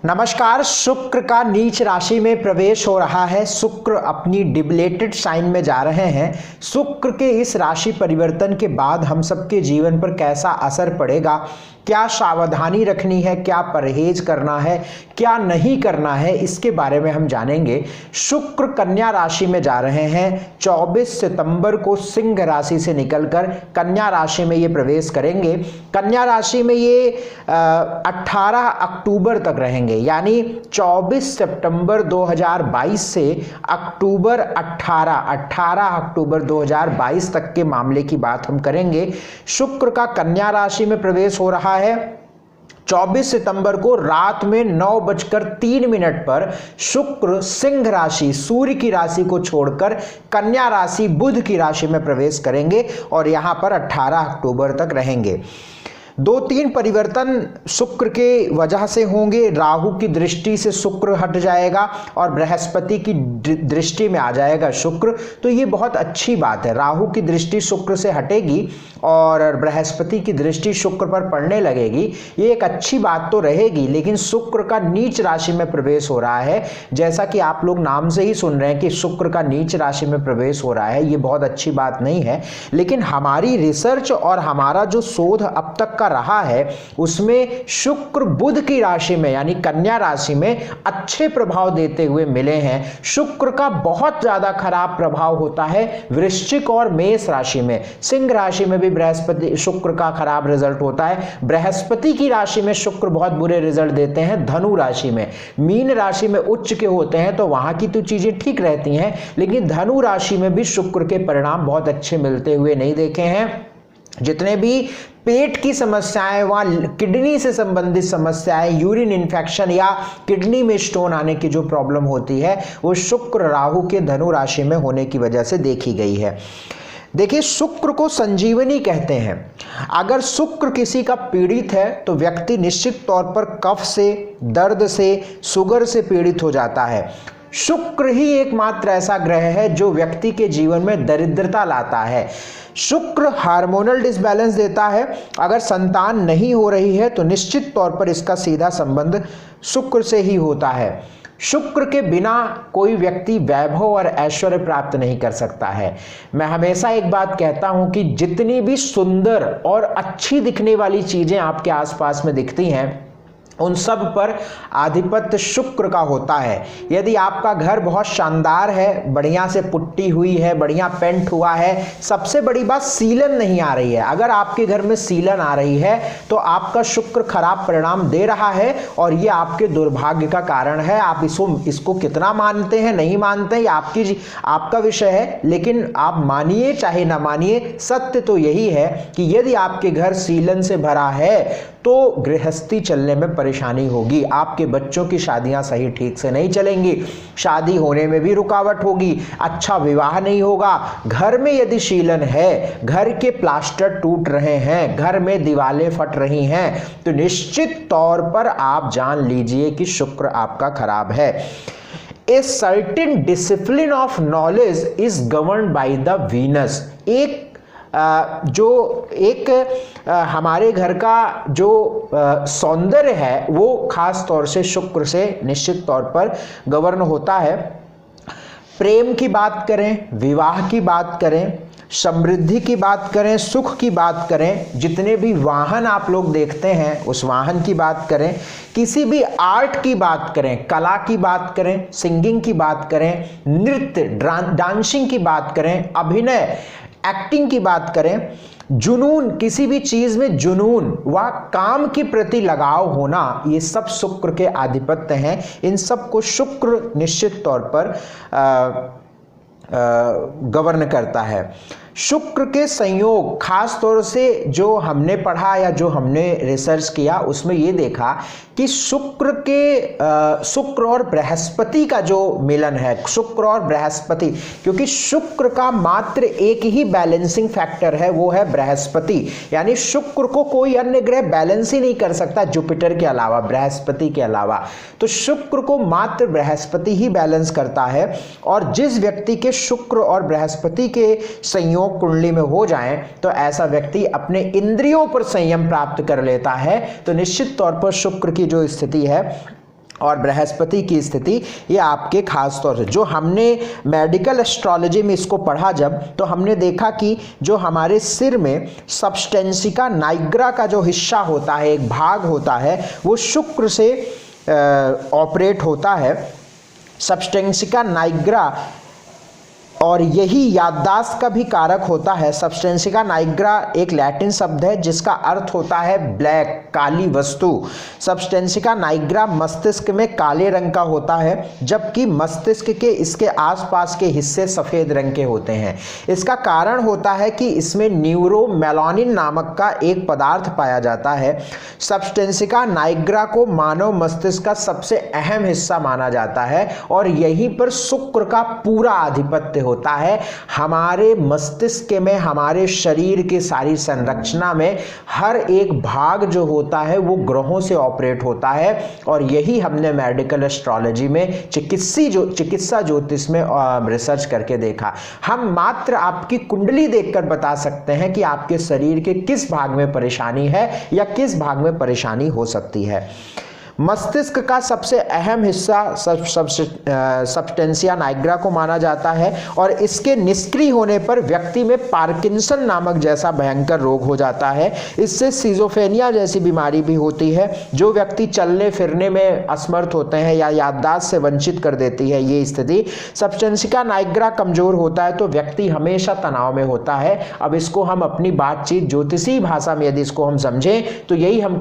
नमस्कार। शुक्र का नीच राशि में प्रवेश हो रहा है। शुक्र अपनी डिबलेटेड साइन में जा रहे हैं। शुक्र के इस राशि परिवर्तन के बाद हम सबके जीवन पर कैसा असर पड़ेगा, क्या सावधानी रखनी है, क्या परहेज करना है, क्या नहीं करना है, इसके बारे में हम जानेंगे। शुक्र कन्या राशि में जा रहे हैं। 24 सितंबर को सिंह राशि से निकलकर कन्या राशि में ये प्रवेश करेंगे। कन्या राशि में ये 18 अक्टूबर तक रहेंगे, यानी 24 सितंबर 2022 से अक्टूबर 18 अक्टूबर 2022 तक के मामले की बात हम करेंगे। शुक्र का कन्या राशि में प्रवेश हो रहा है। 24 सितंबर को रात में 9:03 पर शुक्र सिंह राशि सूर्य की राशि को छोड़कर कन्या राशि बुध की राशि में प्रवेश करेंगे और यहां पर 18 अक्टूबर तक रहेंगे। 2-3 परिवर्तन शुक्र के वजह से होंगे। राहु की दृष्टि से शुक्र हट जाएगा और बृहस्पति की दृष्टि में आ जाएगा शुक्र, तो ये बहुत अच्छी बात है। राहु की दृष्टि शुक्र से हटेगी और बृहस्पति की दृष्टि शुक्र पर पड़ने लगेगी, ये एक अच्छी बात तो रहेगी। लेकिन शुक्र का नीच राशि में प्रवेश हो रहा है, जैसा कि आप लोग नाम से ही सुन रहे हैं कि शुक्र का नीच राशि में प्रवेश हो रहा है, ये बहुत अच्छी बात नहीं है। लेकिन हमारी रिसर्च और हमारा जो शोध अब तक का रहा है उसमें शुक्र बुध की राशि में यानी कन्या राशि में अच्छे प्रभाव देते हुए मिले हैं। शुक्र का बहुत ज्यादा खराब प्रभाव होता है वृश्चिक और मेष राशि में। सिंह राशि में भी बृहस्पति शुक्र का खराब रिजल्ट होता है। बृहस्पति की राशि में शुक्र बहुत बुरे रिजल्ट देते हैं धनु राशि में। मीन राशि में उच्च के होते हैं तो वहां की तो चीजें ठीक रहती हैं, लेकिन धनु राशि में भी शुक्र के परिणाम बहुत अच्छे मिलते हुए नहीं देखे हैं। जितने भी पेट की समस्याएं, वहाँ किडनी से संबंधित समस्याएं, यूरिन इन्फेक्शन या किडनी में स्टोन आने की जो प्रॉब्लम होती है वो शुक्र राहु के धनु राशि में होने की वजह से देखी गई है। देखिए, शुक्र को संजीवनी कहते हैं। अगर शुक्र किसी का पीड़ित है तो व्यक्ति निश्चित तौर पर कफ से, दर्द से, शुगर से पीड़ित हो जाता है। शुक्र ही एकमात्र ऐसा ग्रह है जो व्यक्ति के जीवन में दरिद्रता लाता है। शुक्र हार्मोनल डिसबैलेंस देता है। अगर संतान नहीं हो रही है तो निश्चित तौर पर इसका सीधा संबंध शुक्र से ही होता है। शुक्र के बिना कोई व्यक्ति वैभव और ऐश्वर्य प्राप्त नहीं कर सकता है। मैं हमेशा एक बात कहता हूं कि जितनी भी सुंदर और अच्छी दिखने वाली चीजें आपके आसपास में दिखती हैं उन सब पर आधिपत्य शुक्र का होता है। यदि आपका घर बहुत शानदार है, बढ़िया से पुट्टी हुई है, बढ़िया पेंट हुआ है, सबसे बड़ी बात सीलन नहीं आ रही है। अगर आपके घर में सीलन आ रही है तो आपका शुक्र खराब परिणाम दे रहा है और ये आपके दुर्भाग्य का कारण है। आप इसको कितना मानते हैं, नहीं मानते हैं, ये आपका विषय है, लेकिन आप मानिए चाहे ना मानिए, सत्य तो यही है कि यदि आपके घर सीलन से भरा है तो गृहस्थी चलने में परेशानी होगी। आपके बच्चों की शादियां सही ठीक से नहीं चलेंगी, शादी होने में भी रुकावट होगी, अच्छा विवाह नहीं होगा। घर में यदि शीलन है, घर के प्लास्टर टूट रहे हैं, घर में दीवारें फट रही हैं, तो निश्चित तौर पर आप जान लीजिए कि शुक्र आपका खराब है। A certain discipline of knowledge is governed by the Venus। हमारे घर का जो सौंदर्य है वो खास तौर से शुक्र से निश्चित तौर पर गवर्न होता है। प्रेम की बात करें, विवाह की बात करें, समृद्धि की बात करें, सुख की बात करें, जितने भी वाहन आप लोग देखते हैं उस वाहन की बात करें, किसी भी आर्ट की बात करें, कला की बात करें, सिंगिंग की बात करें, नृत्य डांसिंग की बात करें, अभिनय एक्टिंग की बात करें, जुनून, किसी भी चीज में जुनून व काम के प्रति लगाव होना, ये सब शुक्र के आधिपत्य हैं। इन सब को शुक्र निश्चित तौर पर गवर्न करता है। शुक्र के संयोग खास तौर से जो हमने पढ़ा या जो हमने रिसर्च किया उसमें ये देखा कि शुक्र और बृहस्पति का जो मिलन है, शुक्र और बृहस्पति, क्योंकि शुक्र का मात्र एक ही बैलेंसिंग फैक्टर है, वो है बृहस्पति। यानी शुक्र को कोई अन्य ग्रह बैलेंस ही नहीं कर सकता जुपिटर के अलावा, बृहस्पति के अलावा। तो शुक्र को मात्र बृहस्पति ही बैलेंस करता है। और जिस व्यक्ति के शुक्र और बृहस्पति के संयोग कुंडली में हो जाएं तो ऐसा व्यक्ति अपने इंद्रियों पर संयम प्राप्त कर लेता है। तो निश्चित तौर पर शुक्र की जो स्थिति है और बृहस्पति की स्थिति ये आपके खास तौर से, जो हमने मेडिकल एस्ट्रोलॉजी में इसको पढ़ा जब, तो हमने देखा कि जो हमारे सिर में सबस्टेंसिका नाइग्रा का जो हिस्सा होता है, एक भाग होता है, वो शुक्र से ऑपरेट होता है। सबस्टेंसिका नाइग्रा, और यही याददाश्त का भी कारक होता है। सबस्टेंसिका नाइग्रा एक लैटिन शब्द है जिसका अर्थ होता है ब्लैक, काली वस्तु। सबस्टेंसिका नाइग्रा मस्तिष्क में काले रंग का होता है, जबकि मस्तिष्क के इसके आसपास के हिस्से सफ़ेद रंग के होते हैं। इसका कारण होता है कि इसमें न्यूरोमेलानिन नामक का एक पदार्थ पाया जाता है। सबस्टेंसिका नाइग्रा को मानव मस्तिष्क का सबसे अहम हिस्सा माना जाता है और यहीं पर शुक्र का पूरा आधिपत्य होता है। हमारे मस्तिष्क में, हमारे शरीर की सारी संरचना में हर एक भाग जो होता है वो ग्रहों से ऑपरेट होता है, और यही हमने मेडिकल एस्ट्रोलॉजी में चिकित्सा ज्योतिष में रिसर्च करके देखा। हम मात्र आपकी कुंडली देखकर बता सकते हैं कि आपके शरीर के किस भाग में परेशानी है या किस भाग में परेशानी हो सकती है। मस्तिष्क का सबसे अहम हिस्सा सबस्टेंसिया नाइग्रा को माना जाता है, और इसके निष्क्रिय होने पर व्यक्ति में पार्किंसन नामक जैसा भयंकर रोग हो जाता है। इससे सिजोफ्रेनिया जैसी बीमारी भी होती है। जो व्यक्ति चलने फिरने में असमर्थ होते हैं या याददाश्त से वंचित कर देती है ये स्थिति। सबस्टेंसिया नाइग्रा कमजोर होता है तो व्यक्ति हमेशा तनाव में होता है। अब इसको हम अपनी बातचीत ज्योतिषी भाषा में यदि इसको हम समझें तो यही हम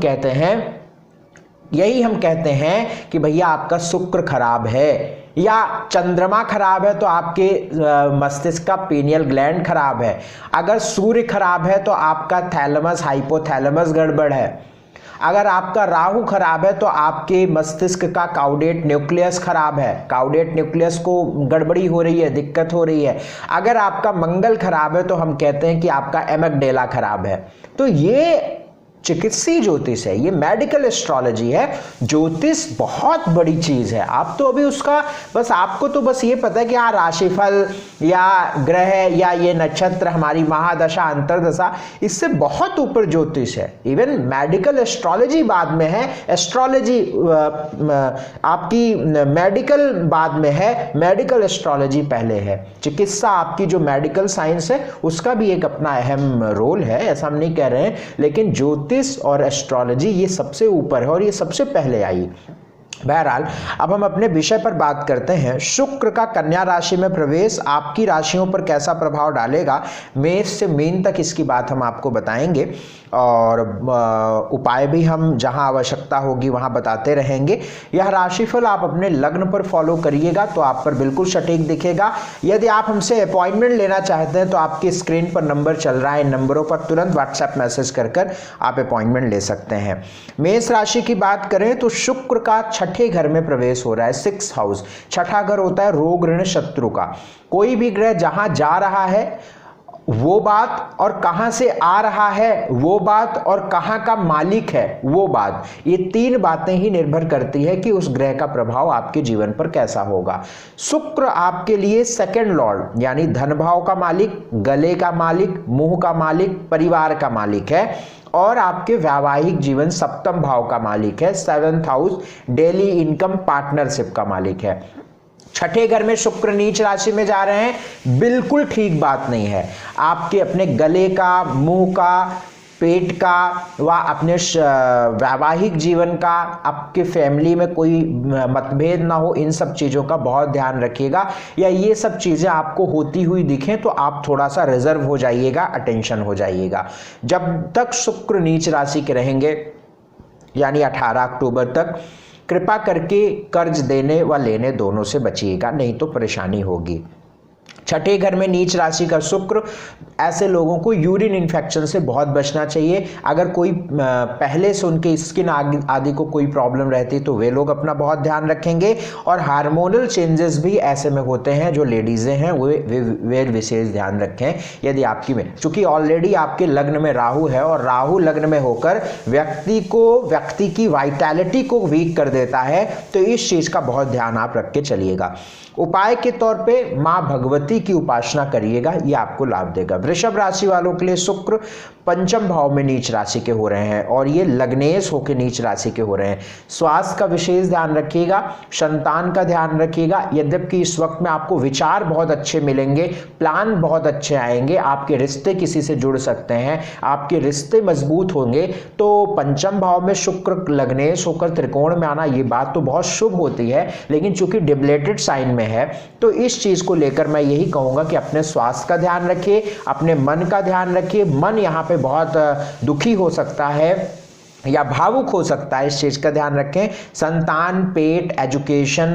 कहते हैं कि भैया आपका शुक्र खराब है, या चंद्रमा खराब है तो आपके मस्तिष्क का पीनियल ग्लैंड खराब है। अगर सूर्य खराब है तो आपका थैलेमस हाइपोथैलेमस गड़बड़ है। अगर आपका राहु खराब है तो आपके मस्तिष्क का काउडेट न्यूक्लियस खराब है, काउडेट न्यूक्लियस को गड़बड़ी हो रही है, दिक्कत हो रही है। अगर आपका मंगल खराब है तो हम कहते हैं कि आपका एमिगडाला खराब है। तो ये चिकित्सीय ज्योतिष है, ये मेडिकल एस्ट्रोलॉजी है। ज्योतिष बहुत बड़ी चीज है। आप तो अभी उसका आपको तो बस ये पता है कि हाँ राशिफल या ग्रह या ये नक्षत्र हमारी महादशा अंतरदशा, इससे बहुत ऊपर ज्योतिष है। इवन मेडिकल एस्ट्रोलॉजी बाद में है, एस्ट्रोलॉजी आपकी मेडिकल बाद में है, मेडिकल एस्ट्रोलॉजी पहले है। चिकित्सा आपकी जो मेडिकल साइंस है उसका भी एक अपना अहम रोल है, ऐसा हम नहीं कह रहे हैं, लेकिन ज्योतिष और एस्ट्रोलॉजी ये सबसे ऊपर है और ये सबसे पहले आई। बहरहाल अब हम अपने विषय पर बात करते हैं। शुक्र का कन्या राशि में प्रवेश आपकी राशियों पर कैसा प्रभाव डालेगा, मेष से मीन तक इसकी बात हम आपको बताएंगे, और उपाय भी हम जहां आवश्यकता होगी वहां बताते रहेंगे। यह राशिफल आप अपने लग्न पर फॉलो करिएगा तो आप पर बिल्कुल सटीक दिखेगा। यदि आप हमसे अपॉइंटमेंट लेना चाहते हैं तो आपकी स्क्रीन पर नंबर चल रहा है, इन नंबरों पर तुरंत व्हाट्सएप मैसेज कर आप अपॉइंटमेंट ले सकते हैं। मेष राशि की बात करें तो शुक्र का छठे घर में प्रवेश हो रहा है, 6th हाउस। छठा घर होता है रोग ऋण शत्रु का। कोई भी ग्रह जहां जा रहा है वो बात, और कहां से आ रहा है वो बात, और कहां का मालिक है वो बात, ये तीन बातें ही निर्भर करती है कि उस ग्रह का प्रभाव आपके जीवन पर कैसा होगा। शुक्र आपके लिए सेकंड लॉर्ड यानी धन भाव का मालिक, गले का मालिक, मुंह का मालिक, परिवार का मालिक है, और आपके वैवाहिक जीवन सप्तम भाव का मालिक है, 7th house daily income partnership का मालिक है। छठे घर में शुक्र नीच राशि में जा रहे हैं, बिल्कुल ठीक बात नहीं है। आपके अपने गले का, मुंह का, पेट का व अपने वैवाहिक जीवन का, आपके फैमिली में कोई मतभेद ना हो, इन सब चीज़ों का बहुत ध्यान रखिएगा। या ये सब चीज़ें आपको होती हुई दिखें तो आप थोड़ा सा रिजर्व हो जाइएगा, अटेंशन हो जाइएगा। जब तक शुक्र नीच राशि के रहेंगे यानी 18 अक्टूबर तक, कृपा करके कर्ज देने व लेने दोनों से बचिएगा, नहीं तो परेशानी होगी। छठे घर में नीच राशि का शुक्र, ऐसे लोगों को यूरिन इन्फेक्शन से बहुत बचना चाहिए। अगर कोई पहले से उनके स्किन आदि को कोई प्रॉब्लम रहती है तो वे लोग अपना बहुत ध्यान रखेंगे। और हार्मोनल चेंजेस भी ऐसे में होते हैं, जो लेडीज़ें हैं वे विशेष ध्यान रखें। यदि आपकी में, चूंकि ऑलरेडी आपके लग्न में राहु है और राहु लग्न में होकर व्यक्ति की वाइटैलिटी को वीक कर देता है, तो इस चीज़ का बहुत ध्यान आप रख के चलिएगा। उपाय के तौर पे माँ भगवती की उपासना करिएगा, ये आपको लाभ देगा। वृषभ राशि वालों के लिए शुक्र पंचम भाव में नीच राशि के हो रहे हैं और ये लग्नेश होकर नीच राशि के हो रहे हैं। स्वास्थ्य का विशेष ध्यान रखिएगा, संतान का ध्यान रखिएगा। यद्यपि इस वक्त में आपको विचार बहुत अच्छे मिलेंगे, प्लान बहुत अच्छे आएंगे, आपके रिश्ते किसी से जुड़ सकते हैं, आपके रिश्ते मजबूत होंगे। तो पंचम भाव में शुक्र लग्नेश होकर त्रिकोण में आना ये बात तो बहुत शुभ होती है, लेकिन चूंकि डिबलेटेड साइन में है तो इस चीज को लेकर मैं यही कहूंगा कि अपने स्वास्थ्य का ध्यान रखिए, अपने मन का ध्यान रखिए। मन यहाँ पे बहुत दुखी हो सकता है या भावुक हो सकता है, इस चीज का ध्यान रखें। संतान, पेट, एजुकेशन,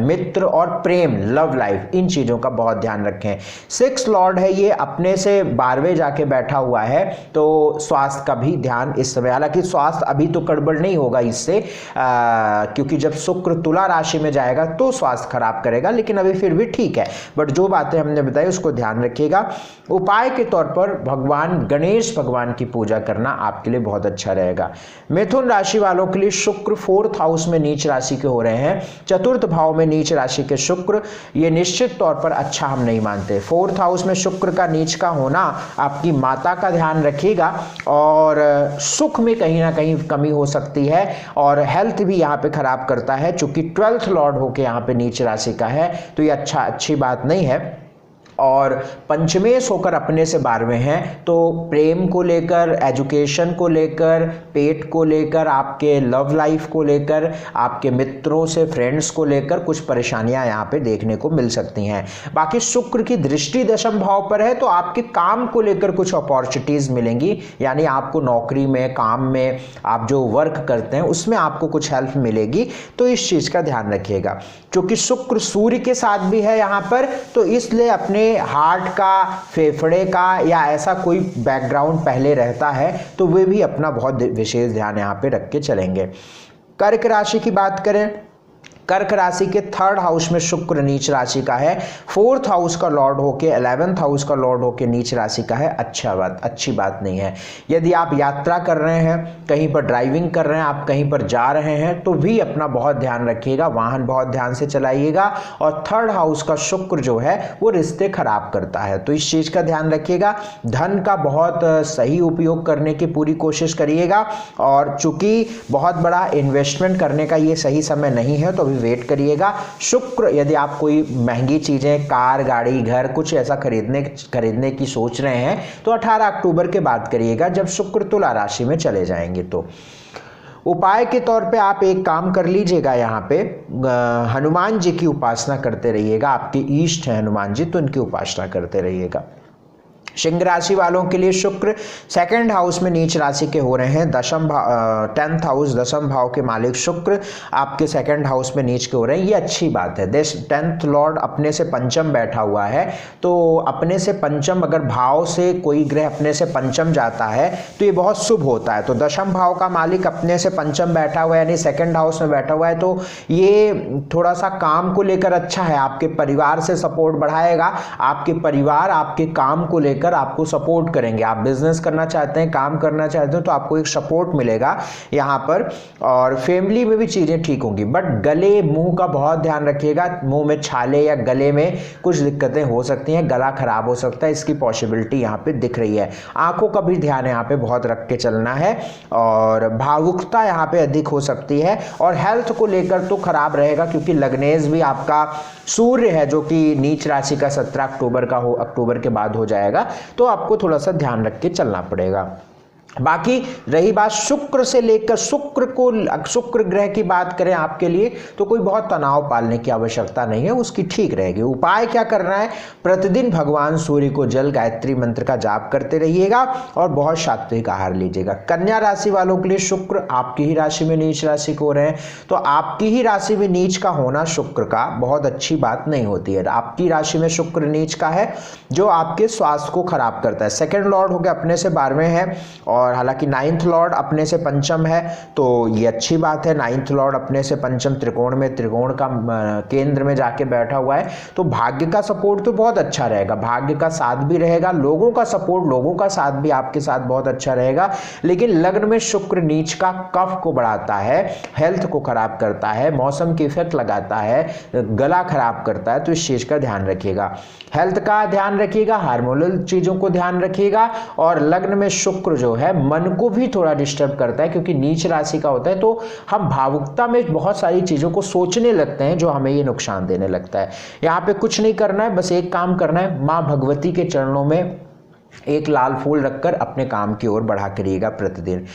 मित्र और प्रेम, लव लाइफ, इन चीजों का बहुत ध्यान रखें। 6 लॉर्ड है, ये अपने से 12वें जाके बैठा हुआ है, तो स्वास्थ्य का भी ध्यान इस समय, हालांकि स्वास्थ्य अभी तो गड़बड़ नहीं होगा इससे, क्योंकि जब शुक्र तुला राशि में जाएगा तो स्वास्थ्य खराब करेगा, लेकिन अभी फिर भी ठीक है। बट जो बातें हमने बताई उसको ध्यान रखिएगा। उपाय के तौर पर भगवान गणेश भगवान की पूजा करना आपके लिए बहुत अच्छा रहेगा। मिथुन राशि वालों के लिए शुक्र 4th हाउस में नीच राशि के हो रहे हैं। 4th भाव में नीच राशि के शुक्र, ये निश्चित तौर पर अच्छा हम नहीं मानते। 4th हाउस में शुक्र का नीच का होना आपकी माता का ध्यान रखिएगा और सुख में कहीं ना कहीं कमी हो सकती है और हेल्थ भी यहाँ पे खराब करता है। चूंकि 12th लॉर्ड होके यहाँ पे नीच राशि का है तो ये अच्छी बात नहीं है। और पंचमेश होकर अपने से 12वें हैं, तो प्रेम को लेकर, एजुकेशन को लेकर, पेट को लेकर, आपके लव लाइफ को लेकर, आपके मित्रों से, फ्रेंड्स को लेकर कुछ परेशानियां यहाँ पे देखने को मिल सकती हैं। बाकी शुक्र की दृष्टि 10वें भाव पर है तो आपके काम को लेकर कुछ अपॉर्चुनिटीज मिलेंगी, यानी आपको नौकरी में, काम में, आप जो वर्क करते हैं उसमें आपको कुछ हेल्प मिलेगी, तो इस चीज का ध्यान रखिएगा। क्योंकि शुक्र सूर्य के साथ भी है यहाँ पर, तो इसलिए अपने हार्ट का, फेफड़े का या ऐसा कोई बैकग्राउंड पहले रहता है तो वे भी अपना बहुत विशेष ध्यान यहाँ पे रख के चलेंगे। कर्क राशि की बात करें, कर्क राशि के 3rd हाउस में शुक्र नीच राशि का है। 4th हाउस का लॉर्ड होके 11th हाउस का लॉर्ड होके नीच राशि का है। अच्छी बात नहीं है। यदि आप यात्रा कर रहे हैं, कहीं पर ड्राइविंग कर रहे हैं, आप कहीं पर जा रहे हैं तो भी अपना बहुत ध्यान रखिएगा, वाहन बहुत ध्यान से चलाइएगा। और 3rd हाउस का शुक्र जो है वो रिश्ते खराब करता है, तो इस चीज का ध्यान रखिएगा। धन का बहुत सही उपयोग करने की पूरी कोशिश करिएगा और चूंकि बहुत बड़ा इन्वेस्टमेंट करने का ये सही समय नहीं है तो वेट करिएगा। शुक्र, यदि आप कोई महंगी चीजें, कार, गाड़ी, घर, कुछ ऐसा खरीदने की सोच रहे हैं तो 18 अक्टूबर के बाद करिएगा, जब शुक्र तुला राशि में चले जाएंगे। तो उपाय के तौर पे आप एक काम कर लीजिएगा, यहाँ पे हनुमान जी की उपासना करते रहिएगा। आपके इष्ट हैं हनुमान जी, तो उनकी उपासना करते रहिएगा। सिंह राशि वालों के लिए शुक्र 2nd हाउस में नीच राशि के हो रहे हैं। 10th हाउस, 10वें भाव के मालिक शुक्र आपके 2nd हाउस में नीच के हो रहे हैं, ये अच्छी बात है। 10th लॉर्ड अपने से पंचम बैठा हुआ है, तो अपने से पंचम, अगर भाव से कोई ग्रह अपने से पंचम जाता है तो ये बहुत शुभ होता है। तो 10वें भाव का मालिक अपने से पंचम बैठा हुआ है, यानी 2nd हाउस में बैठा हुआ है, तो ये थोड़ा सा काम को लेकर अच्छा है। आपके परिवार से सपोर्ट बढ़ाएगा, आपके परिवार आपके काम को लेकर आपको सपोर्ट करेंगे। आप बिजनेस करना चाहते हैं, काम करना चाहते हो, तो आपको एक सपोर्ट मिलेगा यहाँ पर। और फैमिली में भी चीजें ठीक होंगी। बट गले, मुंह का बहुत ध्यान रखिएगा। मुंह में छाले या गले में कुछ दिक्कतें हो सकती हैं, गला खराब हो सकता है, इसकी पॉसिबिलिटी यहाँ पे दिख रही है। आंखों का भी ध्यान यहाँ पे बहुत रख के चलना है और भावुकता यहाँ पे अधिक हो सकती है। और हेल्थ को लेकर तो खराब रहेगा, क्योंकि लग्नेश भी आपका सूर्य है जो कि नीच राशि का 17 अक्टूबर का अक्टूबर के बाद हो जाएगा, तो आपको थोड़ा सा ध्यान रख के चलना पड़ेगा। बाकी रही बात शुक्र से लेकर, शुक्र ग्रह की बात करें आपके लिए, तो कोई बहुत तनाव पालने की आवश्यकता नहीं है, उसकी ठीक रहेगी। उपाय क्या करना है, प्रतिदिन भगवान सूर्य को जल गायत्री मंत्र का जाप करते रहिएगा और बहुत सात्विक आहार लीजिएगा। कन्या राशि वालों के लिए शुक्र आपकी ही राशि में नीच राशि को हो रहे हैं, तो आपकी ही राशि में नीच का होना शुक्र का बहुत अच्छी बात नहीं होती है। आपकी राशि में शुक्र नीच का है जो आपके स्वास्थ्य को खराब करता है। 2nd लॉर्ड हो गया अपने से 12वें है और और हालांकि नाइन्थ लॉर्ड अपने से पंचम है तो ये अच्छी बात है। नाइन्थ लॉर्ड अपने से पंचम त्रिकोण में, त्रिकोण का केंद्र में जाके बैठा हुआ है, तो भाग्य का सपोर्ट तो बहुत अच्छा रहेगा, भाग्य का साथ भी रहेगा, लोगों का सपोर्ट, लोगों का साथ भी आपके साथ बहुत अच्छा रहेगा। लेकिन लग्न में शुक्र नीच का कफ को बढ़ाता है, हेल्थ को खराब करता है, मौसम के इफेक्ट लगाता है, गला खराब करता है, तो इस चीज का ध्यान रखिएगा। हेल्थ का ध्यान रखिएगा, हार्मोनल चीजों को ध्यान रखिएगा। और लग्न में शुक्र जो है मन को भी थोड़ा डिस्टर्ब करता है, क्योंकि नीच राशि का होता है, तो हम भावुकता में बहुत सारी चीजों को सोचने लगते हैं जो हमें ये नुकसान देने लगता है। यहाँ पे कुछ नहीं करना है, बस एक काम करना है, माँ भगवती के चरणों में एक लाल फूल रखकर अपने काम की ओर बढ़ा करिएगा प्रतिदिन।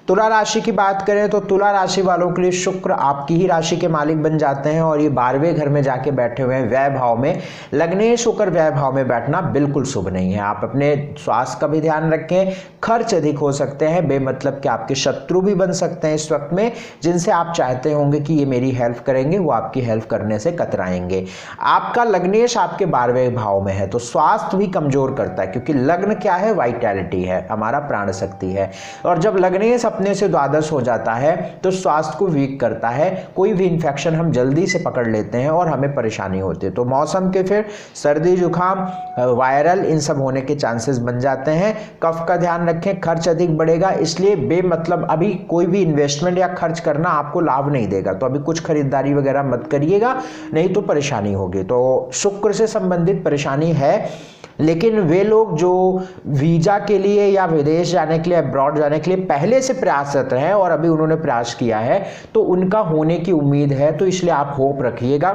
तुला राशि की बात करें तो तुला राशि वालों के लिए शुक्र आपकी ही राशि के मालिक बन जाते हैं और ये 12वें घर में जाके बैठे हुए हैं व्यय भाव में। लग्नेश होकर व्यय भाव में बैठना बिल्कुल शुभ नहीं है। आप अपने स्वास्थ्य का भी ध्यान रखें, खर्च अधिक हो सकते हैं, बेमतलब के आपके शत्रु भी बन सकते हैं इस वक्त में, जिनसे आप चाहते होंगे कि ये मेरी हेल्प करेंगे, वो आपकी हेल्प करने से कतराएंगे। आपका लग्नेश आपके 12वें भाव में है तो स्वास्थ्य भी कमजोर करता है, क्योंकि लग्न क्या है, वाइटैलिटी है, हमारा प्राण शक्ति है। और जब लग्नेश अपने से द्वादश हो जाता है तो स्वास्थ्य को वीक करता है, कोई भी इंफेक्शन हम जल्दी से पकड़ लेते हैं और हमें परेशानी होती है। तो मौसम के फिर सर्दी जुकाम वायरल इन सब होने के चांसेस बन जाते हैं। कफ का ध्यान रखें, खर्च अधिक बढ़ेगा, इसलिए बेमतलब अभी कोई भी इन्वेस्टमेंट या खर्च करना आपको लाभ नहीं देगा, तो अभी कुछ खरीदारी वगैरह मत करिएगा, नहीं तो परेशानी होगी। तो शुक्र से संबंधित परेशानी है, लेकिन वे लोग जो वीजा के लिए या विदेश जाने के लिए, अब्रॉड जाने के लिए पहले से प्रयासरत हैं और अभी उन्होंने प्रयास किया है तो उनका होने की उम्मीद है, तो इसलिए आप होप रखिएगा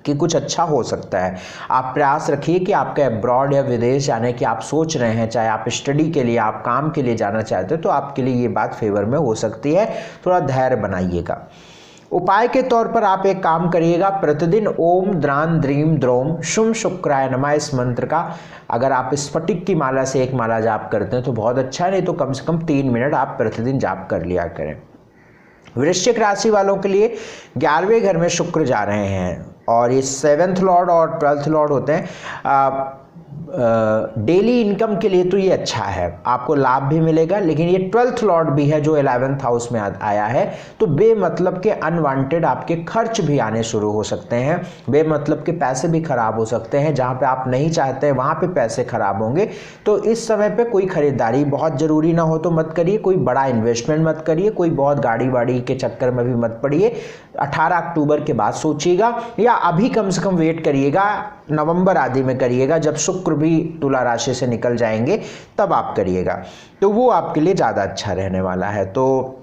कि कुछ अच्छा हो सकता है। आप प्रयास रखिए कि आपका अब्रॉड या विदेश जाने की आप सोच रहे हैं, चाहे आप स्टडी के लिए, आप काम के लिए जाना चाहते हो, तो आपके लिए ये बात फेवर में हो सकती है, थोड़ा धैर्य बनाइएगा। उपाय के तौर पर आप एक काम करिएगा, प्रतिदिन ओम द्रान द्रीम द्रोम शुम शुक्राय नमः इस मंत्र का अगर आप स्फटिक की माला से एक माला जाप करते हैं तो बहुत अच्छा है, नहीं तो कम से कम 3 मिनट आप प्रतिदिन जाप कर लिया करें। वृश्चिक राशि वालों के लिए 11वें घर में शुक्र जा रहे हैं और ये 7th लॉर्ड और 12th लॉर्ड होते हैं। डेली इनकम के लिए तो ये अच्छा है, आपको लाभ भी मिलेगा, लेकिन ये 12th लॉर्ड भी है जो 11th हाउस में आया है, तो बेमतलब के अनवांटेड आपके खर्च भी आने शुरू हो सकते हैं, बेमतलब के पैसे भी खराब हो सकते हैं, जहां पे आप नहीं चाहते हैं वहां पे पैसे खराब होंगे। तो इस समय पे कोई खरीदारी बहुत जरूरी ना हो तो मत करिए, कोई बड़ा इन्वेस्टमेंट मत करिए, कोई बहुत गाड़ी वाड़ी के चक्कर में भी मत पड़िए। 18 अक्टूबर के बाद सोचिएगा, या अभी कम से कम वेट करिएगा, नवंबर आदि में करिएगा, जब शुक्र भी तुला राशि से निकल जाएंगे तब आप करिएगा, तो वो आपके लिए ज़्यादा अच्छा रहने वाला है। तो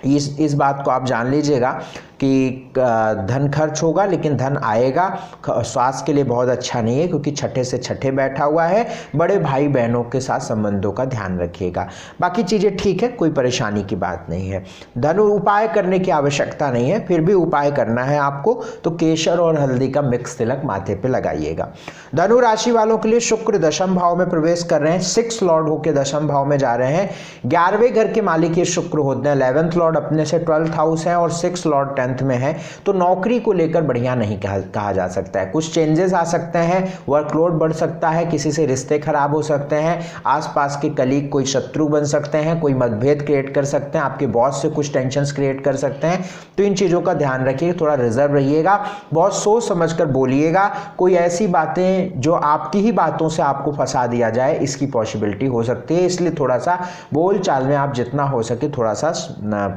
इस बात को आप जान लीजिएगा कि धन खर्च होगा लेकिन धन आएगा। स्वास्थ्य के लिए बहुत अच्छा नहीं है, क्योंकि छठे से छठे बैठा हुआ है। बड़े भाई बहनों के साथ संबंधों का ध्यान रखिएगा, बाकी चीज़ें ठीक है, कोई परेशानी की बात नहीं है। धनु उपाय करने की आवश्यकता नहीं है, फिर भी उपाय करना है आपको तो केसर और हल्दी का मिक्स तिलक माथे पे लगाइएगा। धनु राशि वालों के लिए शुक्र दशम भाव में प्रवेश कर रहे हैं, 6 लॉर्ड होकर दशम भाव में जा रहे हैं। 11वें घर के मालिक ये शुक्र होते हैं, 11th लॉर्ड अपने से 12th हाउस है और 6 लॉर्ड 10th में है, तो नौकरी को लेकर बढ़िया नहीं कहा जा सकता है। कुछ चेंजेस आ सकते हैं, वर्कलोड बढ़ सकता है, किसी से रिश्ते खराब हो सकते हैं, आसपास के कलीग कोई शत्रु बन सकते हैं, कोई मतभेद क्रिएट कर सकते हैं, आपके बॉस से कुछ टेंशंस क्रिएट कर सकते हैं। तो इन चीज़ों का ध्यान रखिए, थोड़ा रिजर्व रहिएगा, बहुत सोच समझ कर बोलिएगा। कोई ऐसी बातें जो आपकी ही बातों से आपको फंसा दिया जाए, इसकी पॉसिबिलिटी हो सकती है, इसलिए थोड़ा सा बोल चाल में आप जितना हो सके थोड़ा सा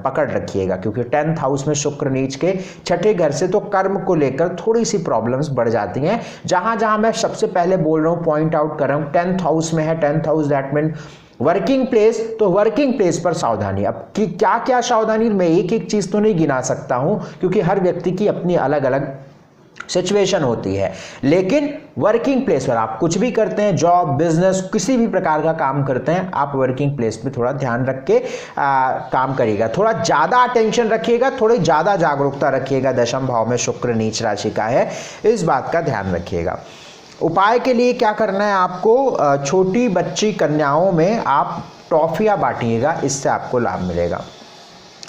पकड़ रखिएगा, क्योंकि 10th हाउस में शुक्र नीच के छठे घर से, तो कर्म को लेकर थोड़ी सी प्रॉब्लम्स बढ़ जाती हैं। जहां जहां मैं सबसे पहले बोल रहा हूं, पॉइंट आउट कर रहा हूं, 10th हाउस में है, 10th house that mean working place, तो वर्किंग प्लेस पर सावधानी। अब कि क्या क्या सावधानी, मैं एक एक चीज तो नहीं गिना सकता हूं, क्योंकि हर व्यक्ति की अपनी अलग अलग सिचुएशन होती है, लेकिन वर्किंग प्लेस पर आप कुछ भी करते हैं, जॉब बिजनेस किसी भी प्रकार का काम करते हैं, आप वर्किंग प्लेस पे थोड़ा ध्यान रख के काम करिएगा, थोड़ा ज़्यादा अटेंशन रखिएगा, थोड़ी ज़्यादा जागरूकता रखिएगा। दशम भाव में शुक्र नीच राशि का है, इस बात का ध्यान रखिएगा। उपाय के लिए क्या करना है आपको, छोटी बच्ची कन्याओं में आप टॉफियाँ बांटिएगा, इससे आपको लाभ मिलेगा।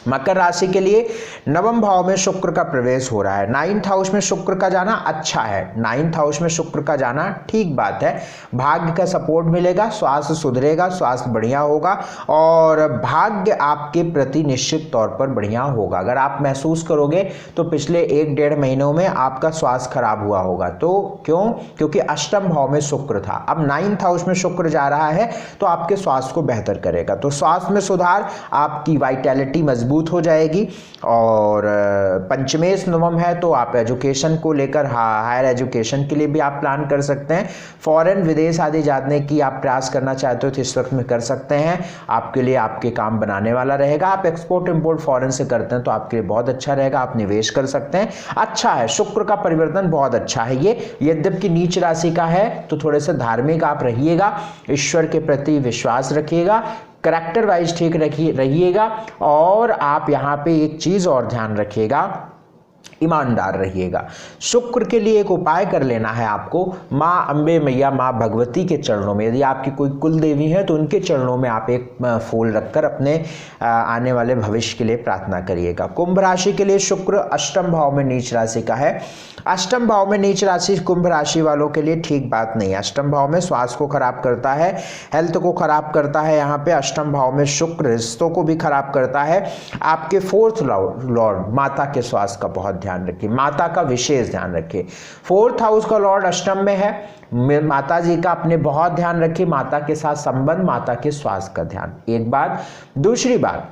मकर राशि के लिए नवम भाव में शुक्र का प्रवेश हो रहा है। 9th हाउस में शुक्र का जाना अच्छा है, 9th हाउस में शुक्र का जाना ठीक बात है। भाग्य का सपोर्ट मिलेगा, स्वास्थ्य सुधरेगा, स्वास्थ्य बढ़िया होगा और भाग्य आपके प्रति निश्चित तौर पर बढ़िया होगा। अगर आप महसूस करोगे तो पिछले 1-1.5 महीनों में आपका स्वास्थ्य खराब हुआ होगा। तो क्यों? क्योंकि अष्टम भाव में शुक्र था, अब 9th हाउस में शुक्र जा रहा है तो आपके स्वास्थ्य को बेहतर करेगा। तो स्वास्थ्य में सुधार, आपकी वाइटैलिटी मजबूत हो जाएगी। और पंचमेश नवम है तो आप एजुकेशन को लेकर हायर एजुकेशन के लिए भी आप प्लान कर सकते हैं। फॉरेन विदेश आदि जाने की आप प्रयास करना चाहते हो तो इस वक्त में कर सकते हैं, आपके लिए आपके काम बनाने वाला रहेगा। आप एक्सपोर्ट इंपोर्ट फॉरेन से करते हैं तो आपके लिए बहुत अच्छा रहेगा, आप निवेश कर सकते हैं। अच्छा है, शुक्र का परिवर्तन बहुत अच्छा है। ये यद्यपि नीच राशि का है तो थोड़े से धार्मिक आप रहिएगा, ईश्वर के प्रति विश्वास रखिएगा, करैक्टर वाइज ठीक रहिएगा और आप यहाँ पे एक चीज और ध्यान रखिएगा, ईमानदार रहिएगा। शुक्र के लिए एक उपाय कर लेना है आपको, माँ अम्बे मैया, माँ भगवती के चरणों में, यदि आपकी कोई कुल देवी है तो उनके चरणों में आप एक फूल रखकर अपने आने वाले भविष्य के लिए प्रार्थना करिएगा। कुंभ राशि के लिए शुक्र अष्टम भाव में नीच राशि का है। अष्टम भाव में नीच राशि कुंभ राशि वालों के लिए ठीक बात नहीं है। अष्टम भाव में स्वास्थ्य को खराब करता है, हेल्थ को खराब करता है। यहाँ पे अष्टम भाव में शुक्र रिश्तों को भी खराब करता है। आपके 4th लॉर्ड माता के स्वास्थ्य का बहुत ध्यान रखिए, माता का विशेष ध्यान रखिए। 4th हाउस का लॉर्ड अष्टम में है, माता जी का अपने बहुत ध्यान रखिए, माता के साथ संबंध, माता के स्वास्थ्य का ध्यान, एक बात। दूसरी बात,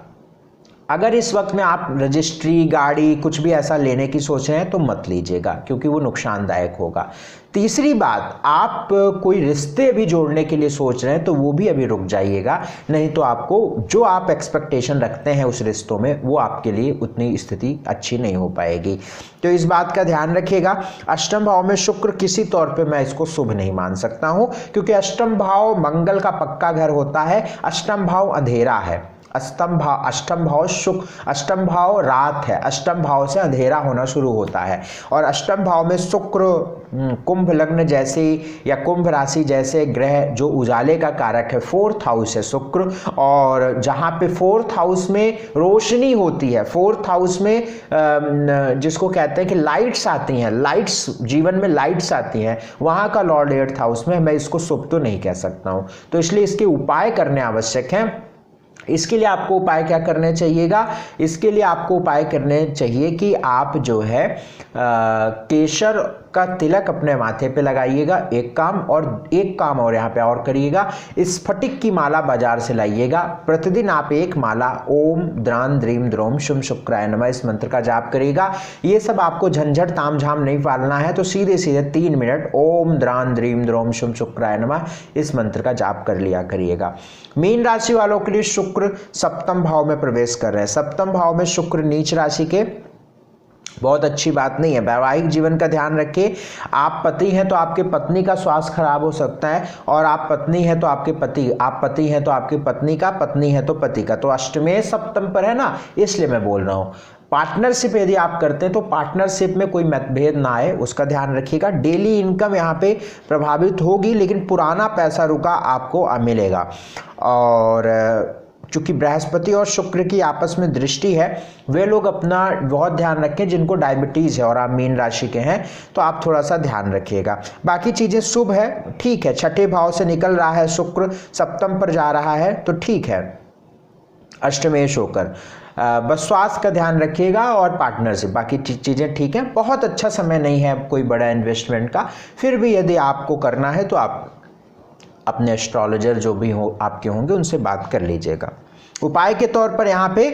अगर इस वक्त में आप रजिस्ट्री, गाड़ी कुछ भी ऐसा लेने की सोच रहे हैं तो मत लीजिएगा क्योंकि वो नुकसानदायक होगा। तीसरी बात, आप कोई रिश्ते भी जोड़ने के लिए सोच रहे हैं तो वो भी अभी रुक जाइएगा, नहीं तो आपको जो आप एक्सपेक्टेशन रखते हैं उस रिश्तों में वो आपके लिए उतनी स्थिति अच्छी नहीं हो पाएगी। तो इस बात का ध्यान रखिएगा। अष्टम भाव में शुक्र किसी तौर पे मैं इसको शुभ नहीं मान सकता हूं क्योंकि अष्टम भाव मंगल का पक्का घर होता है, अष्टम भाव अंधेरा है। अष्टम भाव रात है, अष्टम भाव से अंधेरा होना शुरू होता है और अष्टम भाव में शुक्र कुंभ लग्न जैसे या कुंभ राशि जैसे ग्रह जो उजाले का कारक है, 4th हाउस है शुक्र, और जहाँ पे 4th हाउस में रोशनी होती है, 4th हाउस में जिसको कहते हैं कि लाइट्स आती हैं, लाइट्स जीवन में लाइट्स आती हैं, वहाँ का लॉर्ड 8th हाउस में, मैं इसको शुभ तो नहीं कह सकता हूँ। तो इसलिए इसके उपाय करने आवश्यक हैं। इसके लिए आपको उपाय क्या करने चाहिएगा? इसके लिए आपको उपाय करने चाहिए कि आप जो है केसर का तिलक अपने माथे पे लगाइएगा, एक काम और यहाँ पे और करिएगा, स्फटिक की माला बाजार से लाइएगा। प्रतिदिन आप एक माला ओम द्रान द्रीम द्रोम शुम शुक्राय नमः इस मंत्र का जाप करिएगा। ये सब आपको झंझट तामझाम नहीं पालना है, तो सीधे सीधे 3 मिनट ओम द्रान द्रीम द्रोम शुम शुक्राय नमः इस मंत्र का जाप कर लिया करिएगा। मीन राशि वालों के लिए शुक्र सप्तम भाव में प्रवेश कर रहे हैं। सप्तम भाव में शुक्र नीच राशि के बहुत अच्छी बात नहीं है। वैवाहिक जीवन का ध्यान रखिए। आप पति हैं तो आपके पत्नी का स्वास्थ्य खराब हो सकता है, और आप पत्नी हैं तो आपके पति, आप पति हैं तो आपकी पत्नी का, पत्नी है तो पति का। तो अष्टमेय सप्तम पर है ना, इसलिए मैं बोल रहा हूँ। पार्टनरशिप यदि आप करते हैं तो पार्टनरशिप में कोई मतभेद ना आए, उसका ध्यान रखिएगा। डेली इनकम यहाँ पे प्रभावित होगी, लेकिन पुराना पैसा रुका आपको मिलेगा। और चूंकि बृहस्पति और शुक्र की आपस में दृष्टि है, वे लोग अपना बहुत ध्यान रखें जिनको डायबिटीज है और आप मीन राशि के हैं तो आप थोड़ा सा ध्यान रखिएगा। बाकी चीजें शुभ है, ठीक है। छठे भाव से निकल रहा है शुक्र, सप्तम पर जा रहा है तो ठीक है, अष्टमेश होकर। बस स्वास्थ्य का ध्यान रखिएगा और पार्टनरशिप, बाकी चीज़ें ठीक हैं। बहुत अच्छा समय नहीं है कोई बड़ा इन्वेस्टमेंट का, फिर भी यदि आपको करना है तो आप अपने एस्ट्रोलॉजर जो भी हो आपके होंगे उनसे बात कर लीजिएगा। उपाय के तौर पर यहाँ पे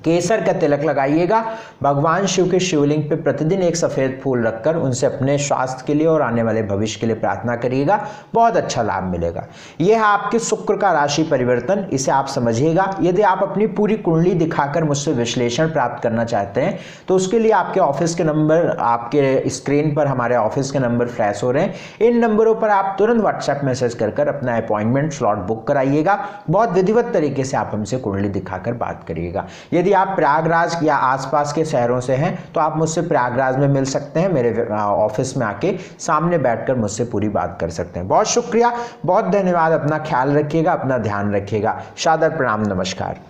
केसर का तिलक लगाइएगा। भगवान शिव के शिवलिंग पे प्रतिदिन एक सफ़ेद फूल रखकर उनसे अपने स्वास्थ्य के लिए और आने वाले भविष्य के लिए प्रार्थना करिएगा, बहुत अच्छा लाभ मिलेगा। यह है आपके शुक्र का राशि परिवर्तन, इसे आप समझिएगा। यदि आप अपनी पूरी कुंडली दिखाकर मुझसे विश्लेषण प्राप्त करना चाहते हैं तो उसके लिए आपके ऑफिस के नंबर, आपके स्क्रीन पर हमारे ऑफिस के नंबर फ्लैश हो रहे हैं, इन नंबरों पर आप तुरंत व्हाट्सएप मैसेज कर अपना अपॉइंटमेंट स्लॉट बुक कराइएगा। बहुत विधिवत तरीके से आप हमसे कुंडली दिखाकर बात करिएगा। यदि आप प्रयागराज या आसपास के शहरों से हैं तो आप मुझसे प्रयागराज में मिल सकते हैं, मेरे ऑफिस में आके सामने बैठकर मुझसे पूरी बात कर सकते हैं। बहुत शुक्रिया, बहुत धन्यवाद। अपना ख्याल रखिएगा, अपना ध्यान रखिएगा। सादर प्रणाम, नमस्कार।